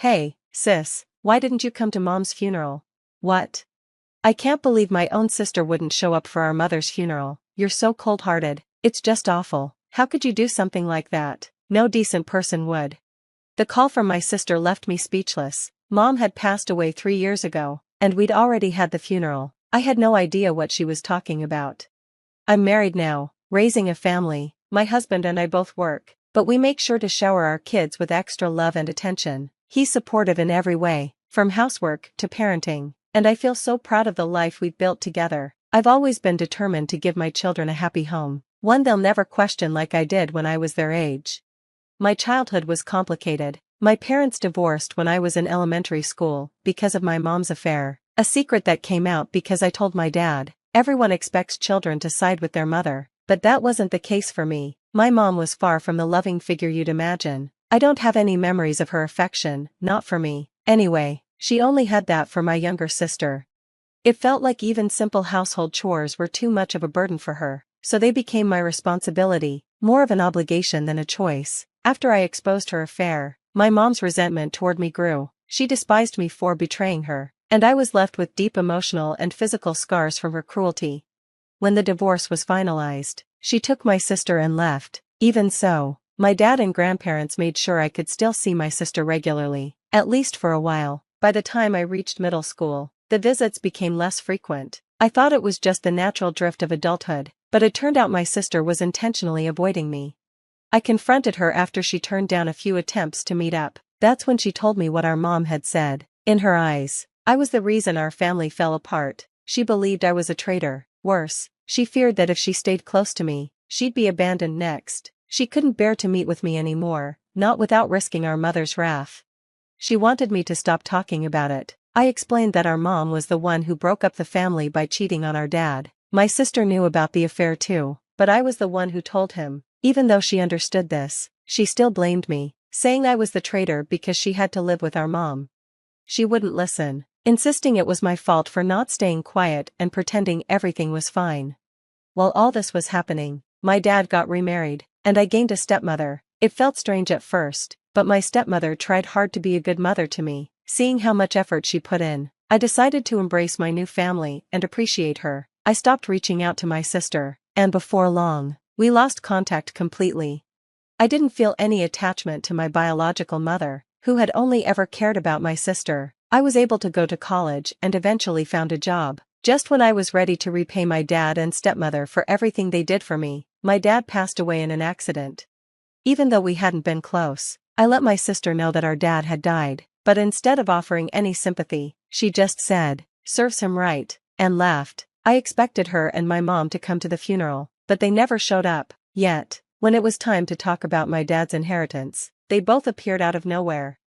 Hey, sis, why didn't you come to mom's funeral? What? I can't believe my own sister wouldn't show up for our mother's funeral. You're so cold-hearted. It's just awful. How could you do something like that? No decent person would. The call from my sister left me speechless. Mom had passed away 3 years ago, and we'd already had the funeral. I had no idea what she was talking about. I'm married now, raising a family. My husband and I both work, but we make sure to shower our kids with extra love and attention. He's supportive in every way, from housework to parenting, and I feel so proud of the life we've built together. I've always been determined to give my children a happy home, one they'll never question like I did when I was their age. My childhood was complicated. My parents divorced when I was in elementary school because of my mom's affair, a secret that came out because I told my dad. Everyone expects children to side with their mother, but that wasn't the case for me. My mom was far from the loving figure you'd imagine. I don't have any memories of her affection, not for me. Anyway, she only had that for my younger sister. It felt like even simple household chores were too much of a burden for her, so they became my responsibility, more of an obligation than a choice. After I exposed her affair, my mom's resentment toward me grew. She despised me for betraying her, and I was left with deep emotional and physical scars from her cruelty. When the divorce was finalized, she took my sister and left. Even so, my dad and grandparents made sure I could still see my sister regularly, at least for a while. By the time I reached middle school, the visits became less frequent. I thought it was just the natural drift of adulthood, but it turned out my sister was intentionally avoiding me. I confronted her after she turned down a few attempts to meet up. That's when she told me what our mom had said. In her eyes, I was the reason our family fell apart. She believed I was a traitor. Worse, she feared that if she stayed close to me, she'd be abandoned next. She couldn't bear to meet with me anymore, not without risking our mother's wrath. She wanted me to stop talking about it. I explained that our mom was the one who broke up the family by cheating on our dad. My sister knew about the affair too, but I was the one who told him. Even though she understood this, she still blamed me, saying I was the traitor because she had to live with our mom. She wouldn't listen, insisting it was my fault for not staying quiet and pretending everything was fine. While all this was happening, my dad got remarried, and I gained a stepmother. It felt strange at first, but my stepmother tried hard to be a good mother to me. Seeing how much effort she put in, I decided to embrace my new family and appreciate her. I stopped reaching out to my sister, and before long, we lost contact completely. I didn't feel any attachment to my biological mother, who had only ever cared about my sister. I was able to go to college and eventually found a job. Just when I was ready to repay my dad and stepmother for everything they did for me, my dad passed away in an accident. Even though we hadn't been close, I let my sister know that our dad had died, but instead of offering any sympathy, she just said, "Serves him right," and laughed. I expected her and my mom to come to the funeral, but they never showed up. Yet, when it was time to talk about my dad's inheritance, they both appeared out of nowhere.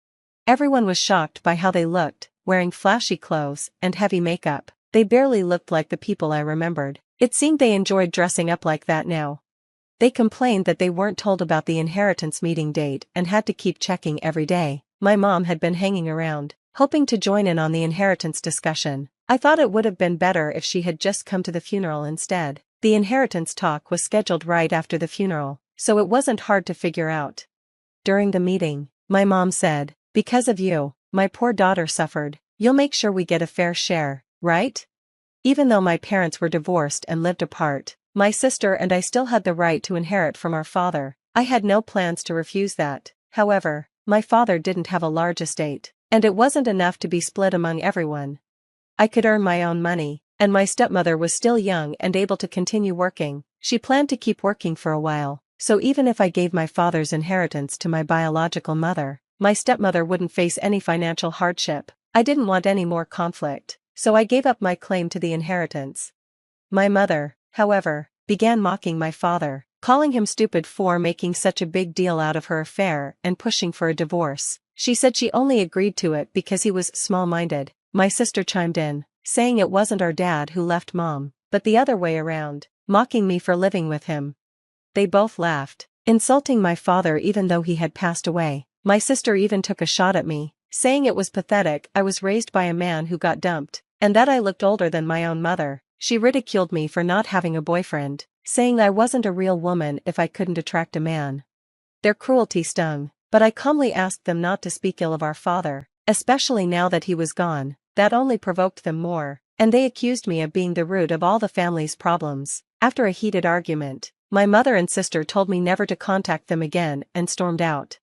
Everyone was shocked by how they looked, wearing flashy clothes and heavy makeup. They barely looked like the people I remembered. It seemed they enjoyed dressing up like that now. They complained that they weren't told about the inheritance meeting date and had to keep checking every day. My mom had been hanging around, hoping to join in on the inheritance discussion. I thought it would have been better if she had just come to the funeral instead. The inheritance talk was scheduled right after the funeral, so it wasn't hard to figure out. During the meeting, my mom said, "Because of you, my poor daughter suffered. You'll make sure we get a fair share, right?" Even though my parents were divorced and lived apart, my sister and I still had the right to inherit from our father. I had no plans to refuse that. However, my father didn't have a large estate, and it wasn't enough to be split among everyone. I could earn my own money, and my stepmother was still young and able to continue working. She planned to keep working for a while, so even if I gave my father's inheritance to my biological mother, my stepmother wouldn't face any financial hardship. I didn't want any more conflict, so I gave up my claim to the inheritance. My mother, however, began mocking my father, calling him stupid for making such a big deal out of her affair and pushing for a divorce. She said she only agreed to it because he was small-minded. My sister chimed in, saying it wasn't our dad who left mom, but the other way around, mocking me for living with him. They both laughed, insulting my father even though he had passed away. My sister even took a shot at me, saying it was pathetic I was raised by a man who got dumped, and that I looked older than my own mother. She ridiculed me for not having a boyfriend, saying I wasn't a real woman if I couldn't attract a man. Their cruelty stung, But I calmly asked them not to speak ill of our father, especially now that he was gone. That only provoked them more, and they accused me of being the root of all the family's problems. After a heated argument, my mother and sister told me never to contact them again and stormed out.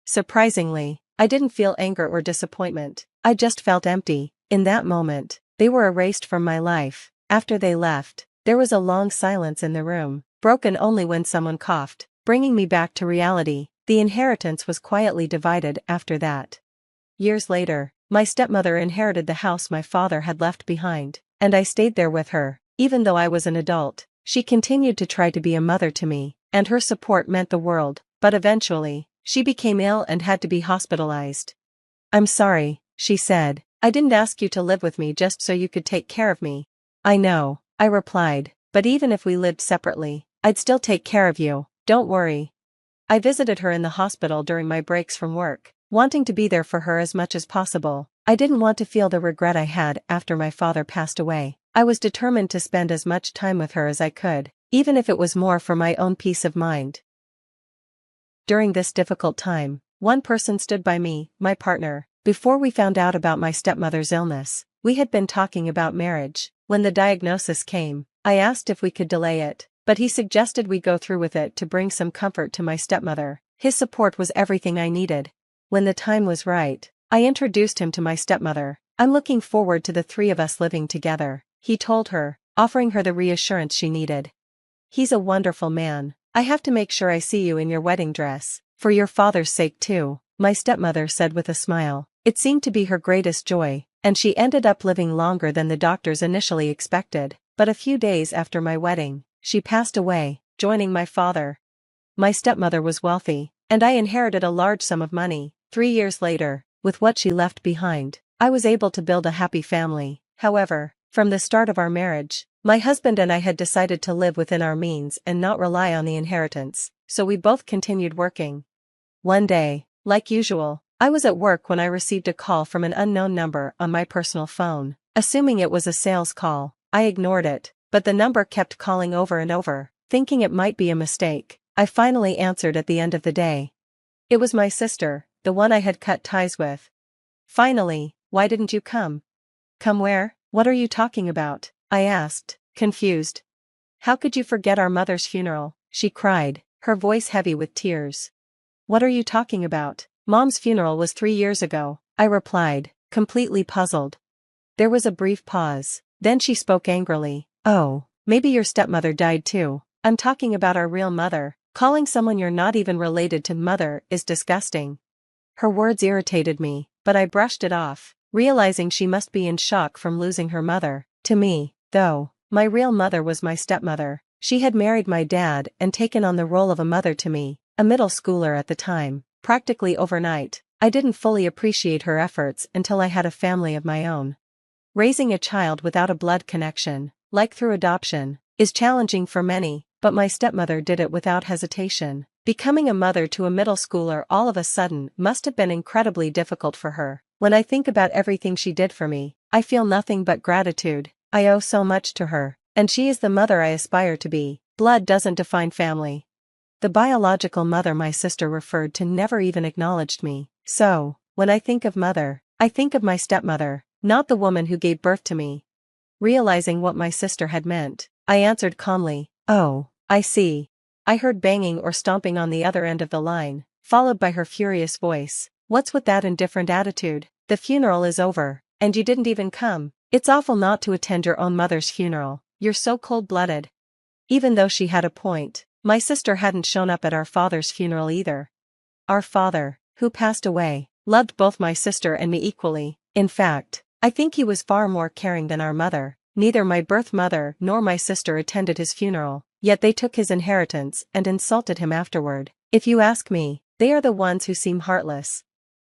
Surprisingly, I didn't feel anger or disappointment. I just felt empty. In that moment, they were erased from my life. After they left, there was a long silence in the room, broken only when someone coughed, bringing me back to reality. The inheritance was quietly divided after that. Years later, my stepmother inherited the house my father had left behind, and I stayed there with her. Even though I was an adult, she continued to try to be a mother to me, and her support meant the world. But eventually, she became ill and had to be hospitalized. "I'm sorry," she said. "I didn't ask you to live with me just so you could take care of me." "I know," I replied, "but even if we lived separately, I'd still take care of you, don't worry." I visited her in the hospital during my breaks from work, wanting to be there for her as much as possible. I didn't want to feel the regret I had after my father passed away. I was determined to spend as much time with her as I could, even if it was more for my own peace of mind. During this difficult time, one person stood by me, my partner. Before we found out about my stepmother's illness, we had been talking about marriage. When the diagnosis came, I asked if we could delay it, but he suggested we go through with it to bring some comfort to my stepmother. His support was everything I needed. When the time was right, I introduced him to my stepmother. "I'm looking forward to the three of us living together," he told her, offering her the reassurance she needed. "He's a wonderful man. I have to make sure I see you in your wedding dress, for your father's sake too," my stepmother said with a smile. It seemed to be her greatest joy, and she ended up living longer than the doctors initially expected. But a few days after my wedding, she passed away, joining my father. My stepmother was wealthy, and I inherited a large sum of money. 3 years later, with what she left behind, I was able to build a happy family. However, from the start of our marriage, my husband and I had decided to live within our means and not rely on the inheritance, so we both continued working. One day, like usual, I was at work when I received a call from an unknown number on my personal phone. Assuming it was a sales call, I ignored it, but the number kept calling over and over. Thinking it might be a mistake, I finally answered at the end of the day. It was my sister, the one I had cut ties with. "Finally, why didn't you come?" "Come where? What are you talking about?" I asked, confused. "How could you forget our mother's funeral?" she cried, her voice heavy with tears. "What are you talking about? Mom's funeral was 3 years ago," I replied, completely puzzled. There was a brief pause, then she spoke angrily. "Oh, maybe your stepmother died too. I'm talking about our real mother. Calling someone you're not even related to mother is disgusting." Her words irritated me, but I brushed it off, realizing she must be in shock from losing her mother. To me, though, my real mother was my stepmother. She had married my dad and taken on the role of a mother to me, a middle schooler at the time, practically overnight. I didn't fully appreciate her efforts until I had a family of my own. Raising a child without a blood connection, like through adoption, is challenging for many, but my stepmother did it without hesitation. Becoming a mother to a middle schooler all of a sudden must have been incredibly difficult for her. When I think about everything she did for me, I feel nothing but gratitude. I owe so much to her, and she is the mother I aspire to be. Blood doesn't define family. The biological mother my sister referred to never even acknowledged me. So, when I think of mother, I think of my stepmother, not the woman who gave birth to me. Realizing what my sister had meant, I answered calmly, "Oh, I see." I heard banging or stomping on the other end of the line, followed by her furious voice. "What's with that indifferent attitude? The funeral is over, and you didn't even come. It's awful not to attend your own mother's funeral. You're so cold-blooded." Even though she had a point, my sister hadn't shown up at our father's funeral either. Our father, who passed away, loved both my sister and me equally. In fact, I think he was far more caring than our mother. Neither my birth mother nor my sister attended his funeral, yet they took his inheritance and insulted him afterward. If you ask me, they are the ones who seem heartless.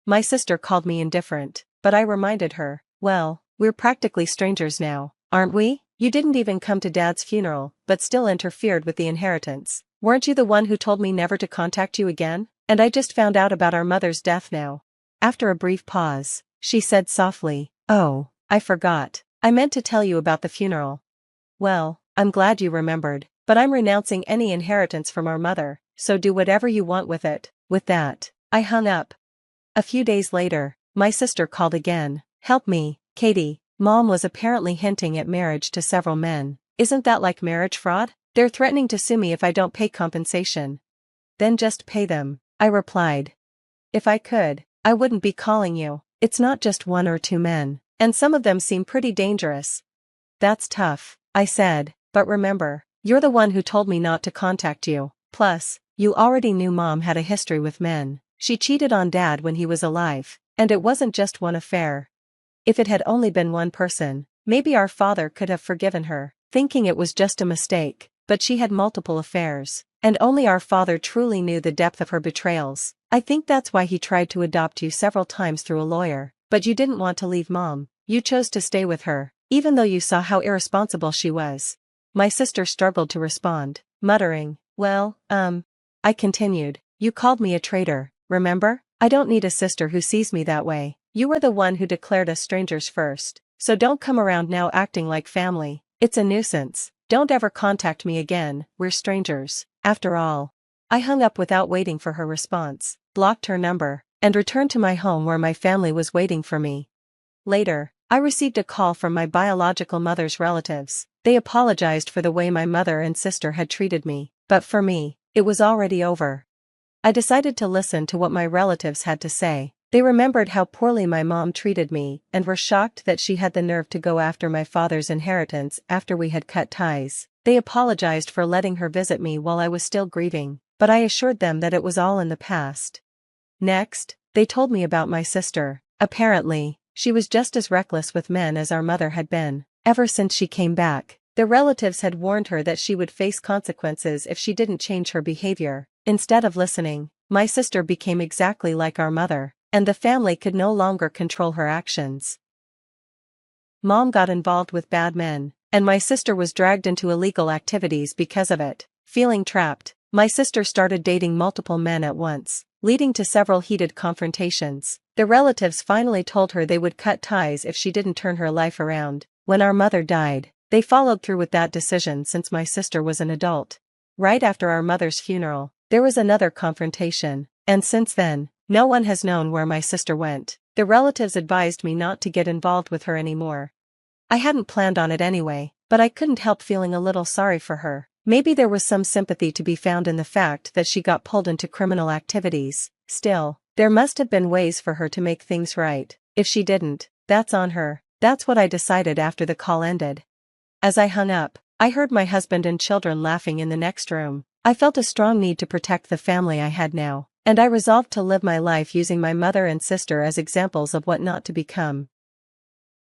My sister called me indifferent, but I reminded her, "Well, we're practically strangers now, aren't we? You didn't even come to Dad's funeral, but still interfered with the inheritance. Weren't you the one who told me never to contact you again? And I just found out about our mother's death now." After a brief pause, she said softly, "Oh, I forgot. I meant to tell you about the funeral." "Well, I'm glad you remembered, but I'm renouncing any inheritance from our mother, so do whatever you want with it." With that, I hung up. A few days later, my sister called again. Help me, Katie. Mom was apparently hinting at marriage to several men. Isn't that like marriage fraud? They're threatening to sue me if I don't pay compensation. Then just pay them, I replied. If I could, I wouldn't be calling you. It's not just one or two men, and some of them seem pretty dangerous. That's tough, I said, but remember, you're the one who told me not to contact you. Plus, you already knew Mom had a history with men. She cheated on Dad when he was alive, and it wasn't just one affair. If it had only been one person, maybe our father could have forgiven her, thinking it was just a mistake, but she had multiple affairs, and only our father truly knew the depth of her betrayals. I think that's why he tried to adopt you several times through a lawyer, but you didn't want to leave Mom. You chose to stay with her, even though you saw how irresponsible she was. My sister struggled to respond, muttering, well, I continued, you called me a traitor, remember? I don't need a sister who sees me that way. You were the one who declared us strangers first, so don't come around now acting like family. It's a nuisance. Don't ever contact me again, we're strangers. After all, I hung up without waiting for her response, blocked her number, and returned to my home where my family was waiting for me. Later, I received a call from my biological mother's relatives. They apologized for the way my mother and sister had treated me, but for me, it was already over. I decided to listen to what my relatives had to say. They remembered how poorly my mom treated me and were shocked that she had the nerve to go after my father's inheritance after we had cut ties. They apologized for letting her visit me while I was still grieving, but I assured them that it was all in the past. Next, they told me about my sister. Apparently, she was just as reckless with men as our mother had been. Ever since she came back, the relatives had warned her that she would face consequences if she didn't change her behavior. Instead of listening, my sister became exactly like our mother, and the family could no longer control her actions. Mom got involved with bad men, and my sister was dragged into illegal activities because of it. Feeling trapped, my sister started dating multiple men at once, leading to several heated confrontations. The relatives finally told her they would cut ties if she didn't turn her life around. When our mother died, they followed through with that decision since my sister was an adult. Right after our mother's funeral, there was another confrontation, and since then, no one has known where my sister went. The relatives advised me not to get involved with her anymore. I hadn't planned on it anyway, but I couldn't help feeling a little sorry for her. Maybe there was some sympathy to be found in the fact that she got pulled into criminal activities. Still, there must have been ways for her to make things right. If she didn't, that's on her. That's what I decided after the call ended. As I hung up, I heard my husband and children laughing in the next room. I felt a strong need to protect the family I had now, and I resolved to live my life using my mother and sister as examples of what not to become.